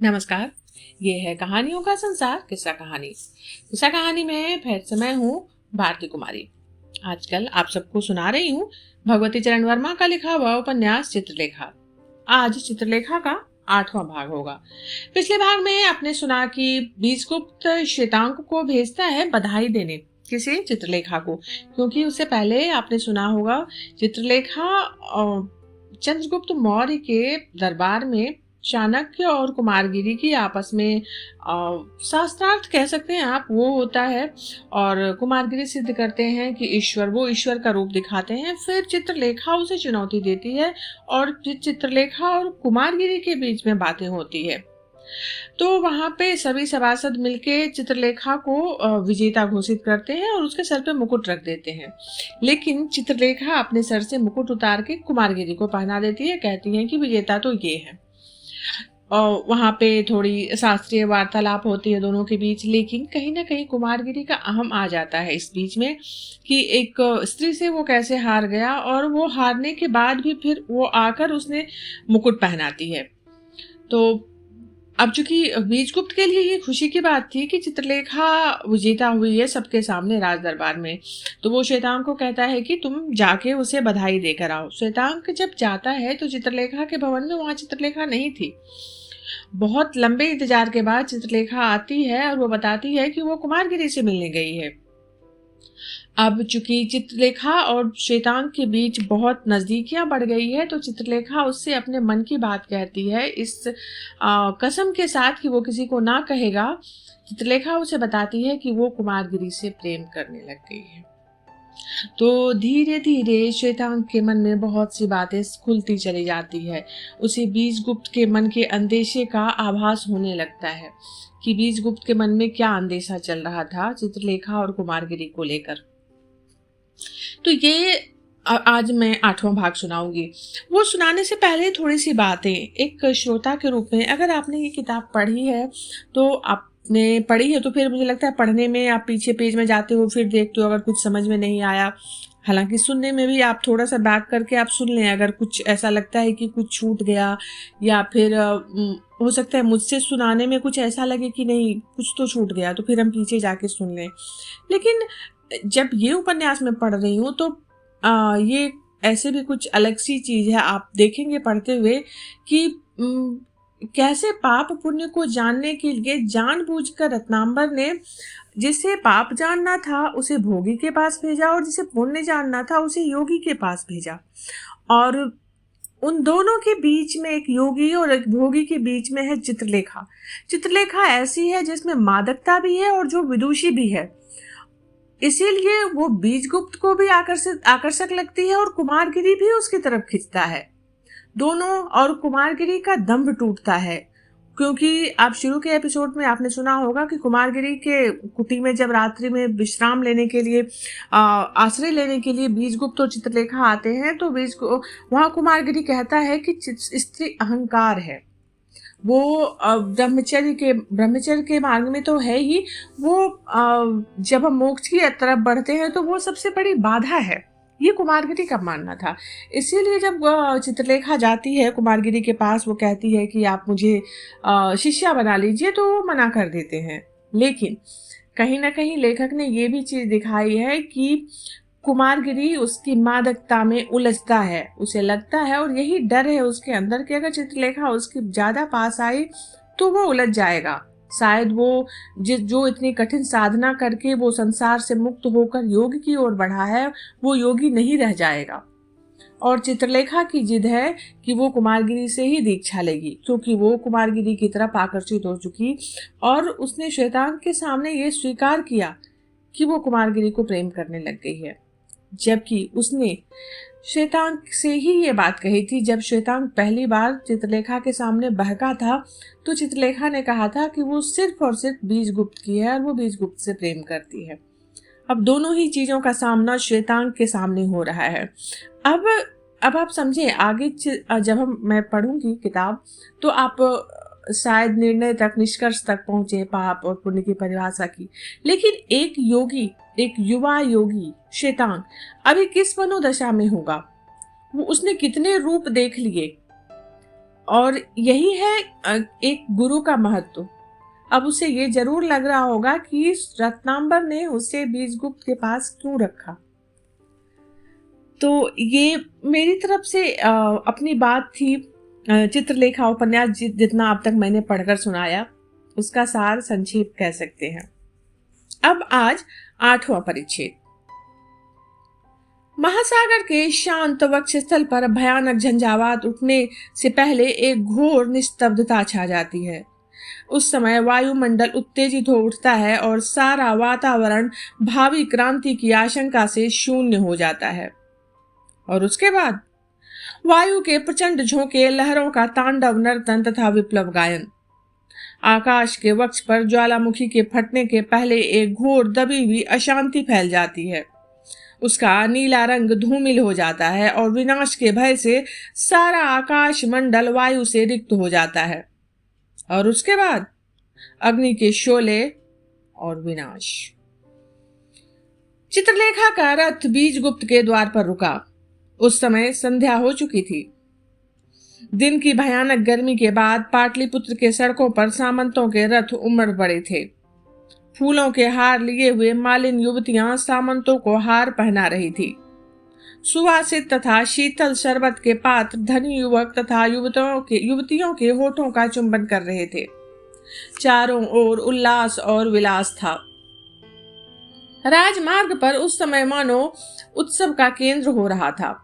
नमस्कार। ये है कहानियों का संसार किस्सा कहानी में फिर से मैं हूँ भारती कुमारी। आजकल आप सबको सुना रही हूँ भगवती चरण वर्मा का लिखा हुआ उपन्यास चित्रलेखा। आज चित्रलेखा का 8वां भाग होगा। पिछले भाग में आपने सुना कि बीजगुप्त श्वेतांक को भेजता है बधाई देने, किसी चित्रलेखा को, क्योंकि उससे पहले आपने सुना होगा चित्रलेखा चंद्रगुप्त मौर्य के दरबार में चाणक्य और कुमारगिरी की आपस में शास्त्रार्थ कह सकते हैं आप, वो होता है। और कुमारगिरी सिद्ध करते हैं कि वो ईश्वर का रूप दिखाते हैं। फिर चित्रलेखा उसे चुनौती देती है और फिर चित्रलेखा और कुमारगिरी के बीच में बातें होती है। तो वहां पे सभी सभासद मिलके चित्रलेखा को विजेता घोषित करते हैं और उसके सर पे मुकुट रख देते हैं। लेकिन चित्रलेखा अपने सर से मुकुट उतार के कुमारगिरी को पहना देती है, कहती है कि विजेता तो ये है। और वहां पे थोड़ी शास्त्रीय वार्तालाप होती है दोनों के बीच, लेकिन कहीं ना कहीं कुमारगिरी का अहम आ जाता है इस बीच में कि एक स्त्री से वो कैसे हार गया, और वो हारने के बाद भी फिर वो आकर उसने मुकुट पहनाती है। तो अब चूंकि बीजगुप्त के लिए ये खुशी की बात थी कि चित्रलेखा विजेता हुई है सबके सामने राज दरबार में, तो वो श्वेतांक को कहता है कि तुम जाके उसे बधाई देकर आओ। श्वेतांक जब जाता है तो चित्रलेखा के भवन में वहां चित्रलेखा नहीं थी। बहुत लंबे इंतजार के बाद चित्रलेखा आती है और वो बताती है कि वो कुमारगिरी से मिलने गई है। अब चूंकि चित्रलेखा और श्वेतांक के बीच बहुत नजदीकियां बढ़ गई है, तो चित्रलेखा उससे अपने मन की बात कहती है इस कसम के साथ कि वो किसी को ना कहेगा। चित्रलेखा उसे बताती है कि वो कुमारगिरी से प्रेम करने लग गई है। तो धीरे धीरे श्वेतांक के मन में बहुत सी बातें खुलती चली जाती है। उसे बीजगुप्त के मन के अंदेशे का आभास होने लगता है कि बीजगुप्त के मन में क्या अंदेशा चल रहा था चित्रलेखा और कुमारगिरी को लेकर। तो ये आज मैं 8वां भाग सुनाऊंगी। वो सुनाने से पहले थोड़ी सी बातें, एक श्रोता के रूप में, अगर आपने ये किताब पढ़ी है तो फिर मुझे लगता है पढ़ने में आप पीछे पेज में जाते हो, फिर देखते हो अगर कुछ समझ में नहीं आया। हालांकि सुनने में भी आप थोड़ा सा बैक करके आप सुन लें, अगर कुछ ऐसा लगता है कि कुछ छूट गया, या फिर हो सकता है मुझसे सुनाने में कुछ ऐसा लगे कि नहीं कुछ तो छूट गया, तो फिर हम पीछे जाके सुन लें। लेकिन जब ये उपन्यास में पढ़ रही हूँ तो ये ऐसे भी कुछ अलग सी चीज है, आप देखेंगे पढ़ते हुए कि कैसे पाप पुण्य को जानने के लिए जानबूझकर रत्नांबर ने जिसे पाप जानना था उसे भोगी के पास भेजा, और जिसे पुण्य जानना था उसे योगी के पास भेजा। और उन दोनों के बीच में, एक योगी और एक भोगी के बीच में है चित्रलेखा। चित्रलेखा ऐसी है जिसमें मादकता भी है और जो विदुषी भी है, इसीलिए वो बीजगुप्त को भी आकर्षक लगती है और कुमारगिरी भी उसकी तरफ खींचता है दोनों। और कुमारगिरी का दंभ टूटता है, क्योंकि आप शुरू के एपिसोड में आपने सुना होगा कि कुमारगिरी के कुटी में जब रात्रि में विश्राम लेने के लिए, आश्रय लेने के लिए बीजगुप्त और चित्रलेखा आते हैं, तो वहां कुमारगिरी कहता है कि स्त्री अहंकार है। वो ब्रह्मचर्य के मार्ग में तो है ही, वो जब हम मोक्ष की तरफ बढ़ते हैं तो वो सबसे बड़ी बाधा है, ये कुमारगिरी का मानना था। इसीलिए जब चित्रलेखा जाती है कुमारगिरी के पास, वो कहती है कि आप मुझे शिष्या बना लीजिए, तो वो मना कर देते हैं। लेकिन कहीं ना कहीं लेखक ने ये भी चीज दिखाई है कि कुमारगिरी उसकी मादकता में उलझता है, उसे लगता है, और यही डर है उसके अंदर कि अगर चित्रलेखा उसके ज्यादा पास आई तो वो उलझ जाएगा। शायद वो जो इतनी कठिन साधना करके वो संसार से मुक्त होकर योग की ओर बढ़ा है, वो योगी नहीं रह जाएगा। और चित्रलेखा की जिद है कि वो कुमारगिरी से ही दीक्षा लेगी, क्योंकि वो कुमारगिरी की तरफ आकर्षित हो चुकी और उसने श्वेतांक के सामने ये स्वीकार किया कि वो कुमारगिरी को प्रेम करने लग गई है। जबकि उसने श्वेतांक से ही ये बात कही थी। जब श्वेतांक पहली बार चित्रलेखा के सामने बहका था तो चित्रलेखा ने कहा था कि वो सिर्फ और सिर्फ बीजगुप्त की है और वो बीजगुप्त से प्रेम करती है। अब दोनों ही चीजों का सामना श्वेतांक के सामने हो रहा है। अब आप समझे, आगे जब मैं पढ़ूंगी किताब तो आप शायद निर्णय तक, निष्कर्ष तक पहुंचे पाप और पुण्य की परिभाषा की। लेकिन एक योगी, एक युवा योगी श्वेतांक अभी किस मनोदशा में होगा? वो उसने कितने रूप देख लिए, और यही है एक गुरु का महत्व। अब उसे ये जरूर लग रहा होगा कि रत्नांबर ने उसे बीजगुप्त के पास क्यों रखा। तो ये मेरी तरफ से अपनी बात थी। चित्रलेखा उपन्यास जितना अब तक मैंने पढ़कर सुनाया उसका सार संक्षेप कह सकते हैं। अब आज 8वां परिच्छेद। महासागर के शांत वक्षस्थल पर भयानक झंझावात उठने से पहले एक घोर निस्तब्धता छा जाती है। उस समय वायुमंडल उत्तेजित हो उठता है और सारा वातावरण भावी क्रांति की आशंका से शून्य हो जाता है। और उसके बाद वायु के प्रचंड झोंके, लहरों का तांडव नर्तन तथा विप्लव गायन। आकाश के वक्ष पर ज्वालामुखी के फटने के पहले एक घोर दबी हुई अशांति फैल जाती है। उसका नीला रंग धूमिल हो जाता है और विनाश के भय से सारा आकाश मंडल वायु से रिक्त हो जाता है। और उसके बाद अग्नि के शोले और विनाश। चित्रलेखा का रथ बीजगुप्त के द्वार पर रुका। उस समय संध्या हो चुकी थी। दिन की भयानक गर्मी के बाद पाटलिपुत्र के सड़कों पर सामंतों के रथ उमड़ पड़े थे। फूलों के हार लिए हुए मालिन युवतियां सामंतों को हार पहना रही थी। सुवासित तथा शीतल शरबत के पात्र धनी युवक तथा युवतियों के होठों का चुंबन कर रहे थे। चारों ओर उल्लास और विलास था। राजमार्ग पर उस समय मानो उत्सव का केंद्र हो रहा था।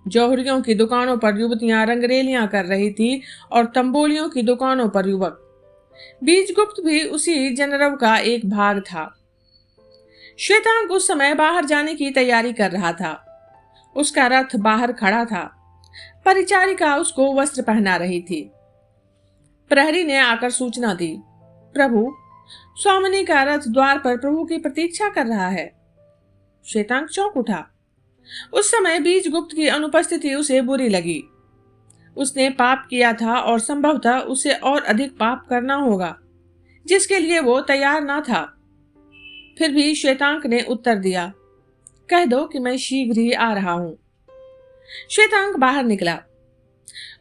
जौहरियों की दुकानों पर युवतियां रंगरेलियां कर रही थी और तंबोलियों की दुकानों पर युवक। बीजगुप्त भी उसी जनरव का एक भाग था। श्वेतांग उस समय बाहर जाने की तैयारी कर रहा था। उसका रथ बाहर खड़ा था। परिचारिका उसको वस्त्र पहना रही थी। प्रहरी ने आकर सूचना दी, प्रभु, स्वामिनी का रथ द्वार पर प्रभु की प्रतीक्षा कर रहा है। श्वेतांग चौंक उठा। उस समय बीजगुप्त की अनुपस्थिति उसे बुरी लगी। उसने पाप किया था और संभवतः उसे और अधिक पाप करना होगा, जिसके लिए वो तैयार ना था। फिर भी श्वेतांक ने उत्तर दिया, कह दो कि मैं शीघ्र ही आ रहा हूं। श्वेतांक बाहर निकला।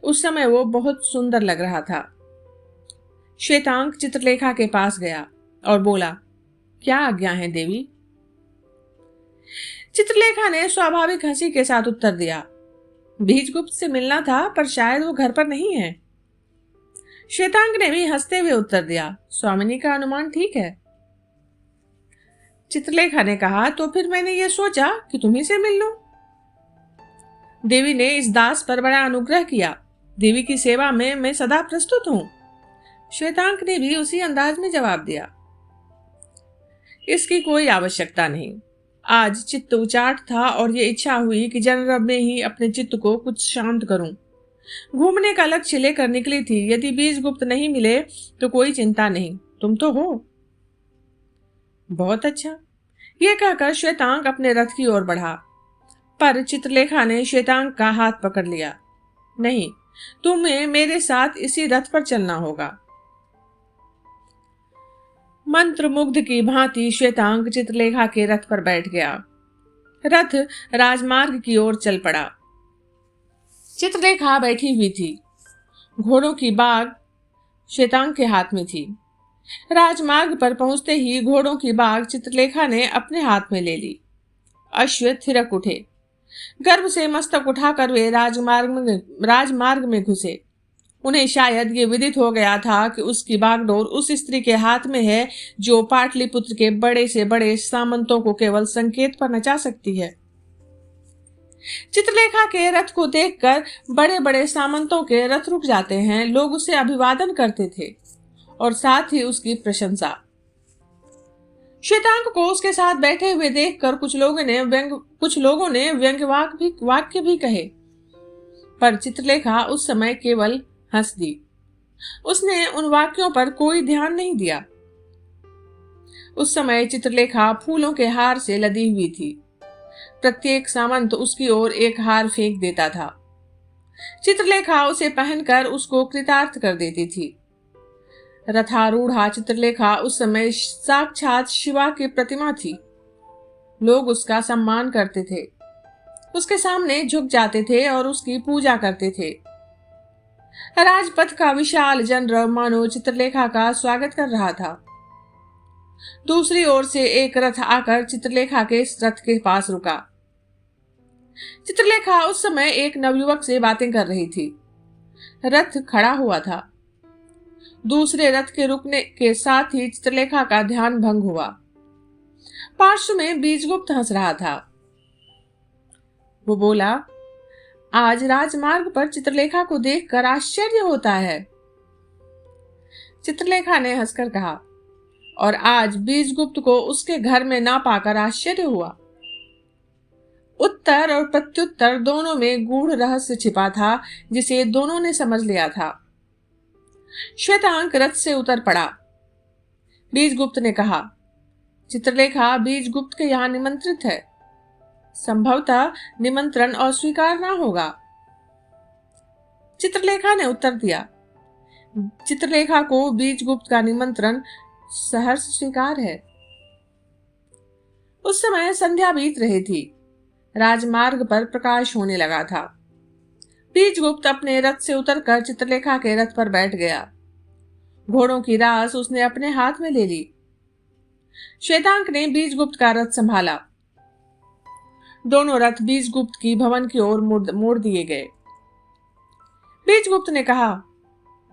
उस समय वो बहुत सुंदर लग रहा था। श्वेतांक चित्रलेखा के पास गया और बोला, क्या आज्ञा है देवी? चित्रलेखा ने स्वाभाविक हंसी के साथ उत्तर दिया, बीजगुप्त से मिलना था पर शायद वो घर पर नहीं है। श्वेतांक ने भी हंसते हुए उत्तर दिया, स्वामिनी का अनुमान ठीक है। चित्रलेखा ने कहा, तो फिर मैंने ये सोचा कि तुम्ही से मिल लूं। देवी ने इस दास पर बड़ा अनुग्रह किया। देवी की सेवा में मैं सदा प्रस्तुत हूं। श्वेतांक ने भी उसी अंदाज में जवाब दिया, इसकी कोई आवश्यकता नहीं। आज चित्त उचाट था और ये इच्छा हुई कि जनरब में ही अपने चित्त को कुछ शांत करूं। घूमने का लक्ष्य लेकर निकली थी। यदि बीजगुप्त नहीं मिले तो कोई चिंता नहीं, तुम तो हो। बहुत अच्छा, ये कहकर श्वेतांक अपने रथ की ओर बढ़ा, पर चित्रलेखा ने श्वेतांक का हाथ पकड़ लिया। नहीं, तुम्हें मेरे साथ इसी रथ पर चलना होगा। मंत्रमुग्ध की भांति श्वेतांक चित्रलेखा के रथ पर बैठ गया। रथ राजमार्ग की ओर चल पड़ा। चित्रलेखा बैठी हुई थी। घोड़ों की बाग श्वेतांक के हाथ में थी। राजमार्ग पर पहुंचते ही घोड़ों की बाग चित्रलेखा ने अपने हाथ में ले ली। अश्व थिरक उठे। गर्भ से मस्तक उठाकर वे राजमार्ग में घुसे। उन्हें शायद ये विदित हो गया था कि उसकी बागडोर उस स्त्री के हाथ में है जो पाटलिपुत्र के बड़े से बड़े सामंतों को केवल संकेत पर नचा सकती है। चित्रलेखा के रथ को देखकर बड़े बड़े सामंतों के रथ रुक जाते हैं। लोग उसे अभिवादन करते थे और साथ ही उसकी प्रशंसा। श्वेतांक को उसके साथ बैठे हुए देखकर कुछ लोगों ने वाक्य भी कहे, पर चित्रलेखा उस समय केवल हंस दी। उसने उन वाक्यों पर कोई ध्यान नहीं दिया। उस समय चित्रलेखा फूलों के हार से लदी हुई थी। प्रत्येक सामंत उसकी ओर एक हार फेंक देता था। चित्रलेखा उसे पहनकर उसको कृतार्थ कर देती थी। रथारूढ़ा चित्रलेखा उस समय साक्षात शिवा की प्रतिमा थी। लोग उसका सम्मान करते थे, उसके सामने झुक जाते थे और उसकी पूजा करते थे। राजपथ का विशाल जनरव मानो चित्रलेखा का स्वागत कर रहा था। दूसरी ओर से एक रथ आकर चित्रलेखा के रथ के पास रुका। चित्रलेखा उस समय एक नवयुवक से बातें कर रही थी। रथ खड़ा हुआ था। दूसरे रथ के रुकने के साथ ही चित्रलेखा का ध्यान भंग हुआ। पार्श्व में बीजगुप्त हंस रहा था। वो बोला, आज राजमार्ग पर चित्रलेखा को देखकर आश्चर्य होता है। चित्रलेखा ने हंसकर कहा, और आज बीजगुप्त को उसके घर में ना पाकर आश्चर्य हुआ। उत्तर और प्रत्युत्तर दोनों में गूढ़ रहस्य छिपा था, जिसे दोनों ने समझ लिया था। श्वेतांक रथ से उतर पड़ा। बीजगुप्त ने कहा, चित्रलेखा बीजगुप्त के यहाँ निमंत्रित है। संभवतः निमंत्रण अस्वीकार ना होगा। चित्रलेखा ने उत्तर दिया, चित्रलेखा को बीजगुप्त का निमंत्रण सहर्ष स्वीकार है। उस समय संध्या बीत रही थी। राजमार्ग पर प्रकाश होने लगा था। बीजगुप्त अपने रथ से उतरकर चित्रलेखा के रथ पर बैठ गया। घोड़ों की रास उसने अपने हाथ में ले ली। श्वेतांक ने बीजगुप्त का रथ संभाला। दोनों रथ बीजगुप्त की भवन की ओर मोड़ दिए गए। बीजगुप्त ने कहा,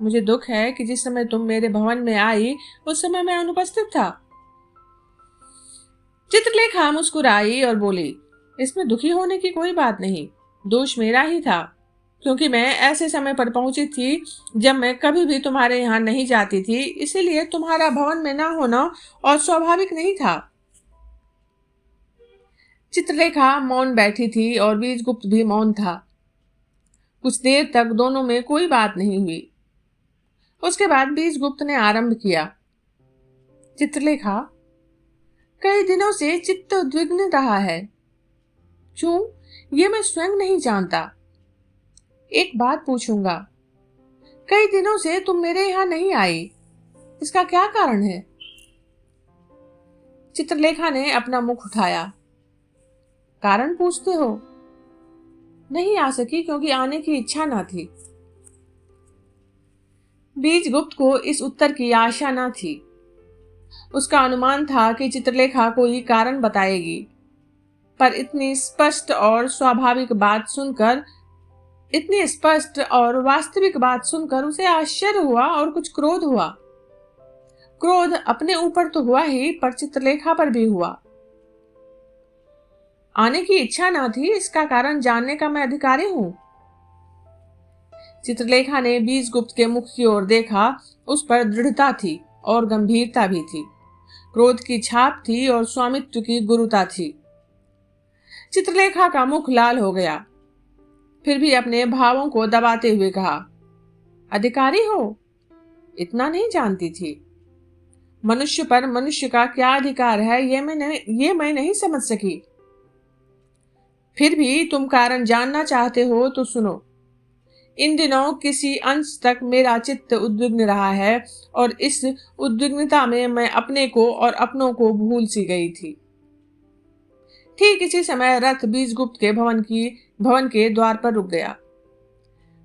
मुझे दुख है कि जिस समय तुम मेरे भवन में आई उस समय मैं अनुपस्थित था। चित्रलेखा मुस्कुराई और बोली, इसमें दुखी होने की कोई बात नहीं। दोष मेरा ही था, क्योंकि मैं ऐसे समय पर पहुंची थी जब मैं कभी भी तुम्हारे यहाँ नहीं जाती थी, इसीलिए तुम्हारा भवन में ना होना और स्वाभाविक नहीं था। चित्रलेखा मौन बैठी थी और बीजगुप्त भी मौन था। कुछ देर तक दोनों में कोई बात नहीं हुई। उसके बाद बीजगुप्त ने आरंभ किया, चित्रलेखा, कई दिनों से चित्त उद्विग्न रहा है। क्यों, ये मैं स्वयं नहीं जानता। एक बात पूछूंगा, कई दिनों से तुम मेरे यहाँ नहीं आई, इसका क्या कारण है? चित्रलेखा ने अपना मुख उठाया। कारण पूछते हो? नहीं आ सकी क्योंकि आने की इच्छा ना थी। बीजगुप्त को इस उत्तर की आशा न थी। उसका अनुमान था कि चित्रलेखा कोई कारण बताएगी, पर इतनी स्पष्ट और वास्तविक बात सुनकर उसे आश्चर्य हुआ और कुछ क्रोध हुआ। क्रोध अपने ऊपर तो हुआ ही, पर चित्रलेखा पर भी हुआ। आने की इच्छा न थी, इसका कारण जानने का मैं अधिकारी हूं। चित्रलेखा ने बीजगुप्त के मुख की ओर देखा। उस पर दृढ़ता थी और गंभीरता भी थी। क्रोध की छाप थी और स्वामित्व की गुरुता थी। चित्रलेखा का मुख लाल हो गया, फिर भी अपने भावों को दबाते हुए कहा, अधिकारी हो? इतना नहीं जानती थी। मनुष्य पर मनुष्य का क्या अधिकार है, ये मैं नहीं समझ सकी। फिर भी तुम कारण जानना चाहते हो तो सुनो। इन दिनों किसी अंश तक मेरा चित्त उद्विग्न रहा है और इस उद्विग्नता में मैं अपने को और अपनों को भूल सी गई थी। ठीक इसी समय रथ बीजगुप्त के भवन के द्वार पर रुक गया।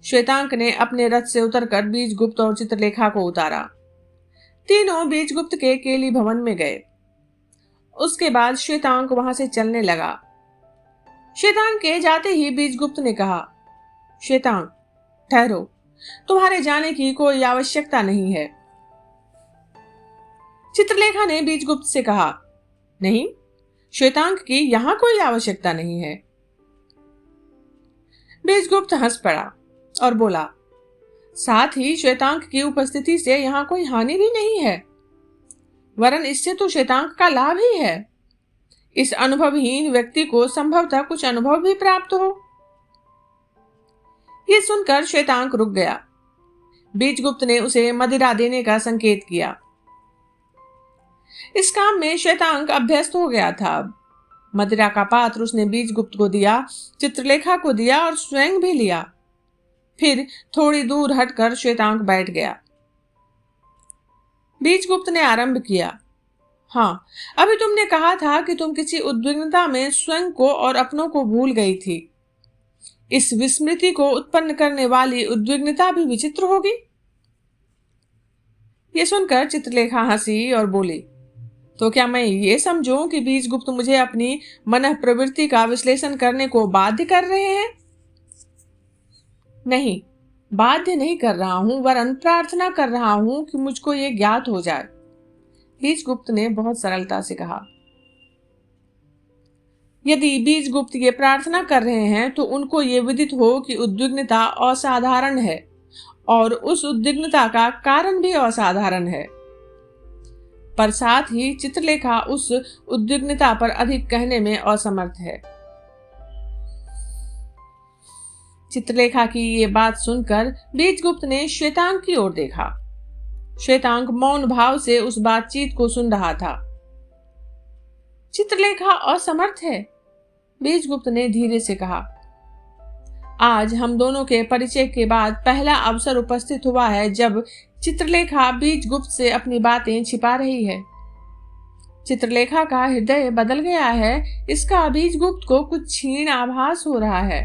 श्वेतांक ने अपने रथ से उतरकर बीजगुप्त और चित्रलेखा को उतारा। तीनों बीजगुप्त के केली भवन में गए। उसके बाद श्वेतांक वहां से चलने लगा। श्वेतांक के जाते ही बीजगुप्त ने कहा, श्वेतांक, ठहरो, तुम्हारे जाने की कोई आवश्यकता नहीं है। चित्रलेखा ने बीजगुप्त से कहा, नहीं, श्वेतांक की यहां कोई आवश्यकता नहीं है। बीजगुप्त हंस पड़ा और बोला, साथ ही श्वेतांक की उपस्थिति से यहां कोई हानि भी नहीं है, वरन इससे तो श्वेतांक का लाभ ही है। इस अनुभवहीन व्यक्ति को संभवतः कुछ अनुभव भी प्राप्त हो। ये सुनकर श्वेतांक रुक गया। बीजगुप्त ने उसे मदिरा देने का संकेत किया। इस काम में श्वेतांक अभ्यस्त हो गया था। मदिरा का पात्र उसने बीजगुप्त को दिया, चित्रलेखा को दिया और स्वयं भी लिया। फिर थोड़ी दूर हटकर श्वेतांक बैठ गया। बीजगुप्त ने आरंभ किया, हाँ, अभी तुमने कहा था कि तुम किसी उद्विग्नता में स्वयं को और अपनों को भूल गई थी। इस विस्मृति को उत्पन्न करने वाली उद्विग्नता भी विचित्र होगी। ये सुनकर चित्रलेखा हंसी और बोली, तो क्या मैं ये समझूं कि बीजगुप्त मुझे अपनी मन प्रवृत्ति का विश्लेषण करने को बाध्य कर रहे हैं? नहीं, बाध्य नहीं कर रहा हूं, वरन प्रार्थना कर रहा हूं कि मुझको ये ज्ञात हो जाए, बीजगुप्त ने बहुत सरलता से कहा। यदि बीजगुप्त ये प्रार्थना कर रहे हैं तो उनको ये विदित हो कि उद्विग्नता असाधारण है और उस उद्विग्नता का कारण भी असाधारण है। पर साथ ही चित्रलेखा उस उद्विग्नता पर अधिक कहने में असमर्थ है। चित्रलेखा की ये बात सुनकर बीजगुप्त ने श्वेतांग की ओर देखा। श्वेतांग मौन भाव से उस बातचीत को सुन रहा था। चित्रलेखा असमर्थ है, बीजगुप्त ने धीरे से कहा। आज हम दोनों के परिचय के बाद पहला अवसर उपस्थित हुआ है जब चित्रलेखा बीजगुप्त से अपनी बातें छिपा रही है। चित्रलेखा का हृदय बदल गया है, इसका बीजगुप्त को कुछ क्षीण आभास हो रहा है।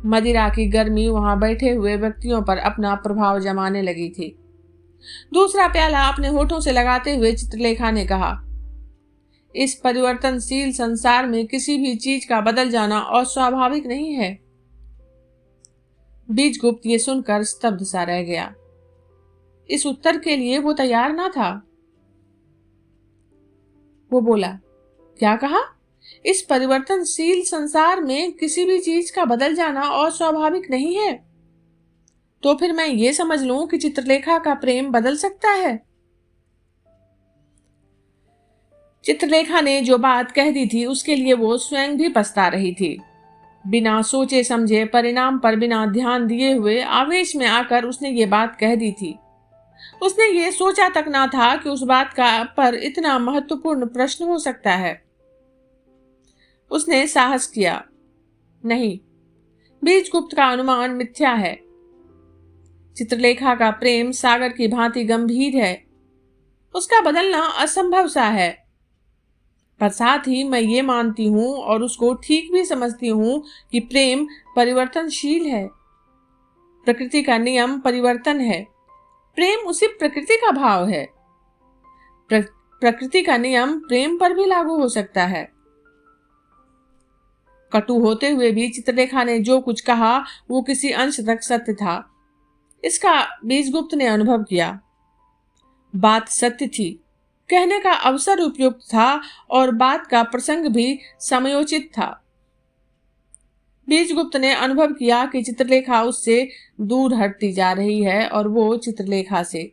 मदिरा की गर्मी वहां बैठे हुए व्यक्तियों पर अपना प्रभाव जमाने लगी थी। दूसरा प्याला अपने होठों से लगाते हुए चित्रलेखा ने कहा, इस परिवर्तनशील संसार में किसी भी चीज का बदल जाना अस्वाभाविक नहीं है। बीजगुप्त ये सुनकर स्तब्ध सा रह गया। इस उत्तर के लिए वो तैयार ना था। वो बोला, क्या कहा? इस परिवर्तनशील संसार में किसी भी चीज का बदल जाना अस्वाभाविक नहीं है? तो फिर मैं ये समझ लूं कि चित्रलेखा का प्रेम बदल सकता है? चित्रलेखा ने जो बात कह दी थी उसके लिए वो स्वयं भी पछता रही थी। बिना सोचे समझे, परिणाम पर बिना ध्यान दिए हुए आवेश में आकर उसने ये बात कह दी थी। उसने ये सोचा तक ना था कि उस बात का पर इतना महत्वपूर्ण प्रश्न हो सकता है। उसने साहस किया, नहीं, बीजगुप्त का अनुमान मिथ्या है। चित्रलेखा का प्रेम सागर की भांति गंभीर है, उसका बदलना असंभव सा है। पर साथ ही मैं ये मानती हूं और उसको ठीक भी समझती हूं कि प्रेम परिवर्तनशील है। प्रकृति का नियम परिवर्तन है, प्रेम उसी प्रकृति का भाव है। प्रकृति का नियम प्रेम पर भी लागू हो सकता है। कटु होते हुए भी चित्रलेखा ने जो कुछ कहा वो किसी अंश तक सत्य था। इसका बीजगुप्त ने अनुभव किया। बात सत्य थी, कहने का अवसर उपयुक्त था और बात का प्रसंग भी समयोचित था। बीजगुप्त ने अनुभव किया कि चित्रलेखा उससे दूर हटती जा रही है और वो चित्रलेखा से।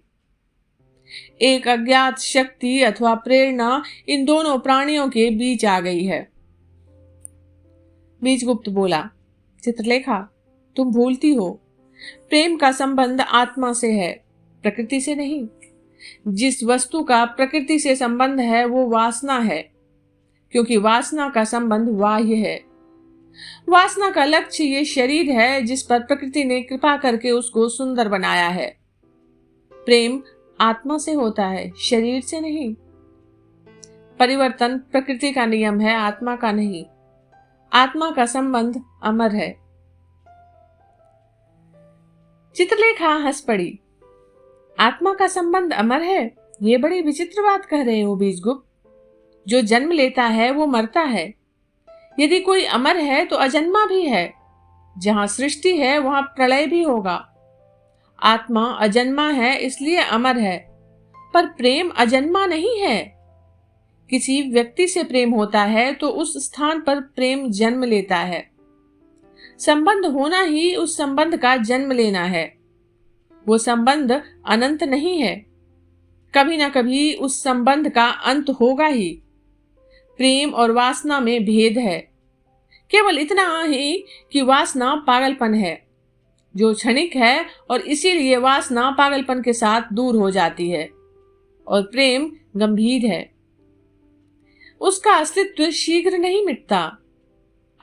एक अज्ञात शक्ति अथवा प्रेरणा इन दोनों प्राणियों के बीच आ गई है। बीजगुप्त बोला, चित्रलेखा, तुम भूलती हो, प्रेम का संबंध आत्मा से है, प्रकृति से नहीं। जिस वस्तु का प्रकृति से संबंध है वो वासना है, क्योंकि वासना का संबंध बाह्य है। वासना का लक्ष्य ये शरीर है जिस पर प्रकृति ने कृपा करके उसको सुंदर बनाया है। प्रेम आत्मा से होता है, शरीर से नहीं। परिवर्तन प्रकृति का नियम है, आत्मा का नहीं। आत्मा का संबंध अमर है। चित्रलेखा हंस पड़ी। आत्मा का संबंध अमर है? ये बड़ी विचित्र बात कह रहे हो बीजगुप्त। जो जन्म लेता है वो मरता है। यदि कोई अमर है तो अजन्मा भी है। जहां सृष्टि है वहां प्रलय भी होगा। आत्मा अजन्मा है इसलिए अमर है, पर प्रेम अजन्मा नहीं है। किसी व्यक्ति से प्रेम होता है तो उस स्थान पर प्रेम जन्म लेता है। संबंध होना ही उस संबंध का जन्म लेना है। वो संबंध अनंत नहीं है, कभी ना कभी उस संबंध का अंत होगा ही। प्रेम और वासना में भेद है, केवल इतना ही कि वासना पागलपन है जो क्षणिक है और इसीलिए वासना पागलपन के साथ दूर हो जाती है, और प्रेम गंभीर है, उसका अस्तित्व शीघ्र नहीं मिटता।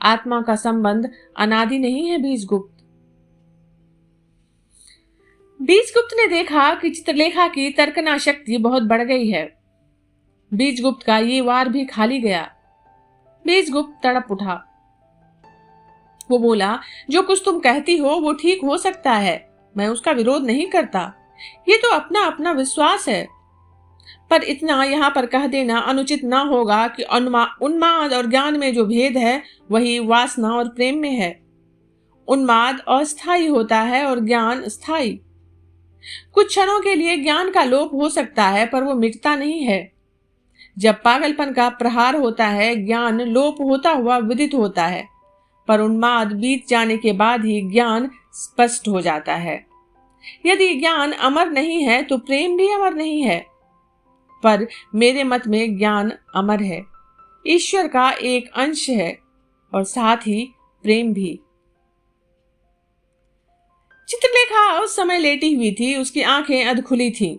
आत्मा का संबंध अनादि नहीं है बीजगुप्त। बीजगुप्त ने देखा कि चित्रलेखा की तर्कना शक्ति बहुत बढ़ गई है। बीजगुप्त का ये वार भी खाली गया। बीजगुप्त तड़प उठा। वो बोला, जो कुछ तुम कहती हो वो ठीक हो सकता है, मैं उसका विरोध नहीं करता, ये तो अपना अपना विश्वास है। पर इतना यहाँ पर कह देना अनुचित न होगा कि उन्माद और ज्ञान में जो भेद है वही वासना और प्रेम में है। उन्माद अस्थायी होता है और ज्ञान स्थायी। कुछ क्षणों के लिए ज्ञान का लोप हो सकता है पर वो मिटता नहीं है। जब पागलपन का प्रहार होता है ज्ञान लोप होता हुआ विदित होता है, पर उन्माद बीत जाने के बाद ही ज्ञान स्पष्ट हो जाता है। यदि ज्ञान अमर नहीं है तो प्रेम भी अमर नहीं है। पर मेरे मत में ज्ञान अमर है, ईश्वर का एक अंश है और साथ ही प्रेम भी। चित्रलेखा उस समय लेटी हुई थी, उसकी आंखें अधखुली थीं।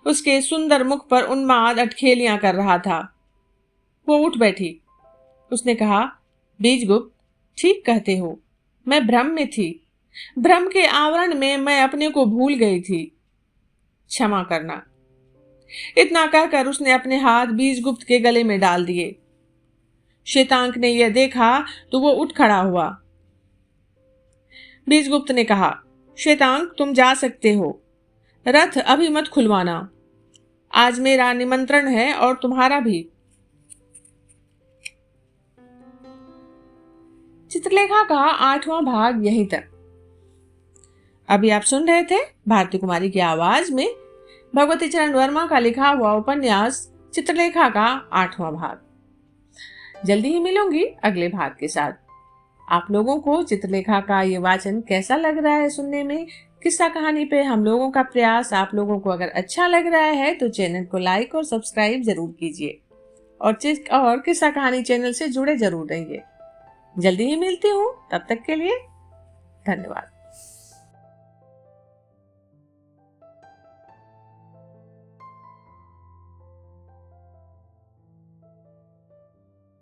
उसके सुंदर मुख पर उन्माद अटखेलियां कर रहा था। वो उठ बैठी। उसने कहा, बीजगुप्त, ठीक कहते हो, मैं भ्रम में थी। भ्रम के आवरण में मैं अपने को भूल गई थी, क्षमा करना। इतना कहकर उसने अपने हाथ बीजगुप्त के गले में डाल दिए। श्वेतांक ने यह देखा तो वो उठ खड़ा हुआ। बीजगुप्त ने कहा, श्वेतांक, तुम जा सकते हो, रथ अभी मत खुलवाना, आज मेरा निमंत्रण है और तुम्हारा भी। चित्रलेखा का 8वां भाग यहीं तक। अभी आप सुन रहे थे भारती कुमारी की आवाज में भगवती चरण वर्मा का लिखा हुआ उपन्यास चित्रलेखा का 8वां भाग। जल्दी ही मिलूंगी अगले भाग के साथ। आप लोगों को चित्रलेखा का ये वाचन कैसा लग रहा है सुनने में? किस्सा कहानी पे हम लोगों का प्रयास आप लोगों को अगर अच्छा लग रहा है तो चैनल को लाइक और सब्सक्राइब जरूर कीजिए और किस्सा कहानी चैनल से जुड़े जरूर रहिए। जल्दी ही मिलती हूँ, तब तक के लिए धन्यवाद।